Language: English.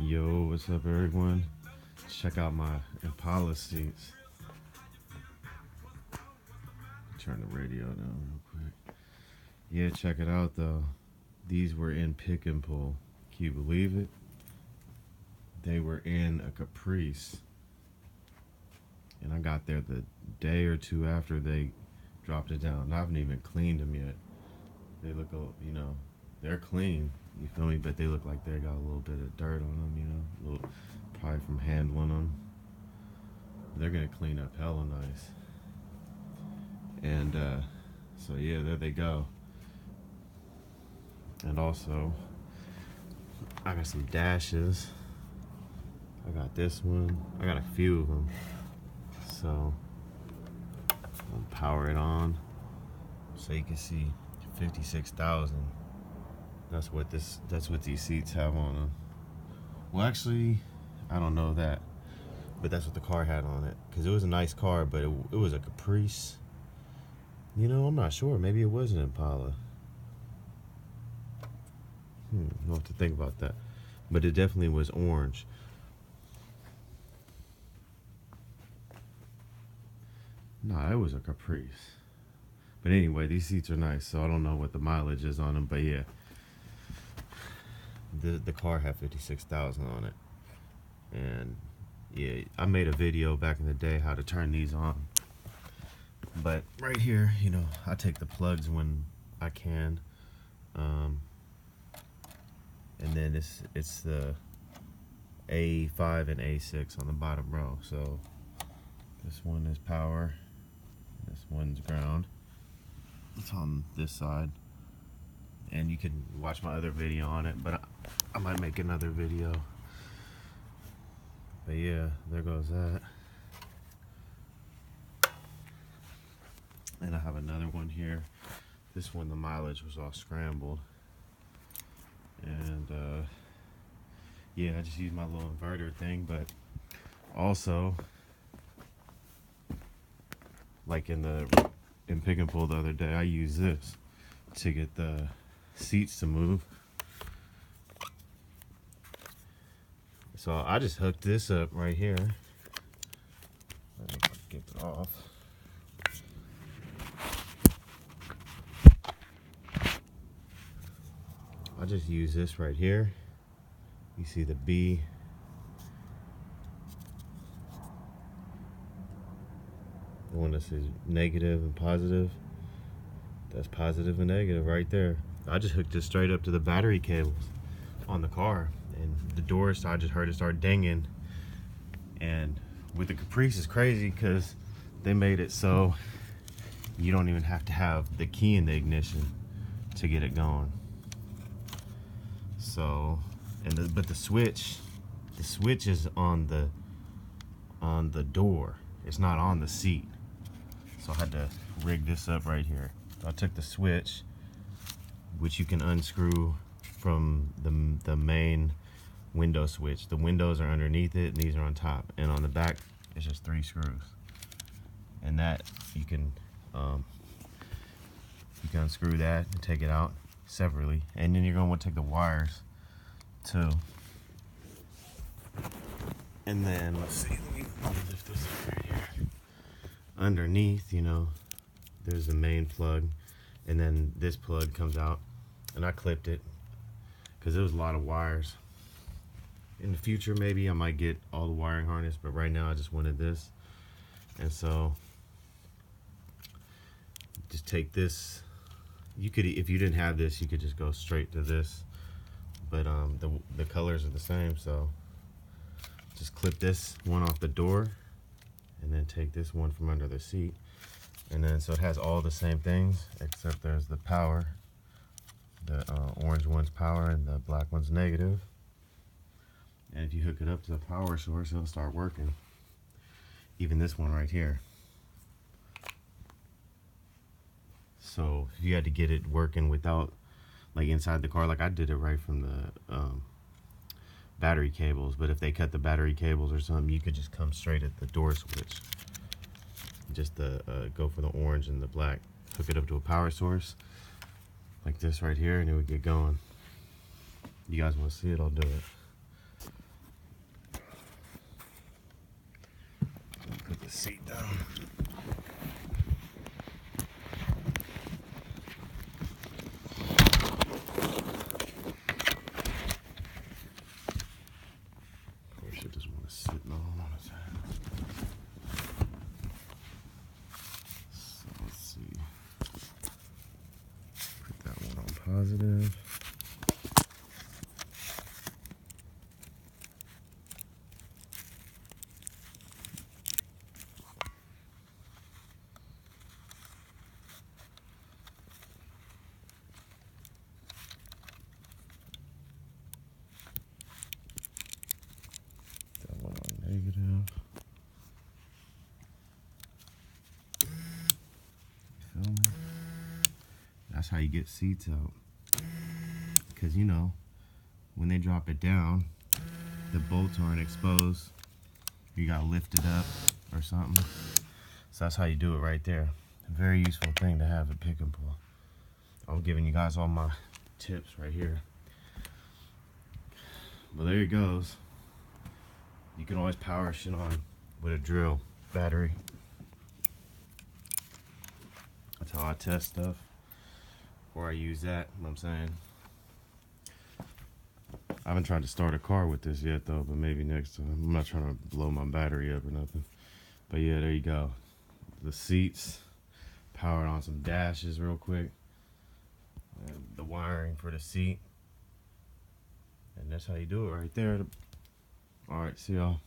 Yo, what's up, everyone? Check out my Impala seats. Turn the radio down real quick. Yeah, check it out though. These were in pick and pull. Can you believe it? They were in a Caprice, and I got there the day or two after they dropped it down. I haven't even cleaned them yet. They look, they're clean. You feel me? But they look like they got a little bit of dirt on them. A little, probably from handling them. They're gonna clean up hella nice. And so yeah, there they go. And also, I got some dashes. I got this one. I got a few of them. So I'll power it on so you can see 56,000. That's what these seats have on them. Well, actually, I don't know that, but that's what the car had on it. Cause it was a nice car, but it was a Caprice. I'm not sure. Maybe it was an Impala. I'll have to think about that. But it definitely was orange. Nah, it was a Caprice. But anyway, these seats are nice, so I don't know what the mileage is on them, but yeah. The car had 56,000 on it. And yeah, I made a video back in the day how to turn these on. But right here, I take the plugs when I can. And then it's the A5 and A6 on the bottom row. So this one is power, this one's ground. It's on this side, and you can watch my other video on it, but I might make another video. But yeah, there goes that. And I have another one here. This one, the mileage was all scrambled. And yeah, I just used my little inverter thing, but also, like in pick and pull the other day, I used this to get the seats to move. So I just hooked this up right here. Let me get it off. I just use this right here. You see the B. The one that says negative and positive. That's positive and negative right there. I just hooked it straight up to the battery cables on the car. And the doors, I just heard it start dinging. And with the Caprice, it's crazy because they made it so you don't even have to have the key in the ignition to get it going. So, but the switch is on the door. It's not on the seat. So I had to rig this up right here. I took the switch, which you can unscrew from the main window switch. The windows are underneath it, and these are on top. And on the back, it's just 3 screws. And that you can unscrew that and take it out separately. And then you're gonna want to take the wires too. And then let's see, let me lift this up right here. Underneath, there's the main plug, and then this plug comes out, and I clipped it because there was a lot of wires. In the future, maybe I might get all the wiring harness, but right now I just wanted this. And so just take this. You could, if you didn't have this, you could just go straight to this, but the colors are the same. So just clip this one off the door, and then take this one from under the seat. And then so it has all the same things, except there's the power. The orange one's power and the black one's negative. And if you hook it up to the power source, it'll start working. Even this one right here. So if you had to get it working without, like inside the car, like I did it right from the battery cables. But if they cut the battery cables or something, you could just come straight at the door switch. Just go for the orange and the black. Hook it up to a power source like this right here, and it would get going. You guys want to see it? I'll do it. seat down. Of course, you just want to sit on it. So let's see. Put that one on positive. That one on negative. You feel me? That's how you get seats out. Because, you know, when they drop it down, the bolts aren't exposed. You got to lift it up or something. So that's how you do it right there. A very useful thing to have at Pick and Pull. I'm giving you guys all my tips right here. But there it goes. You can always power shit on with a drill battery. That's how I test stuff. Or I use that, you know what I'm saying? I haven't tried to start a car with this yet though, but maybe next time. I'm not trying to blow my battery up or nothing. But yeah, there you go. The seats, powered on some dashes real quick. And the wiring for the seat. And that's how you do it right there. Alright, see y'all.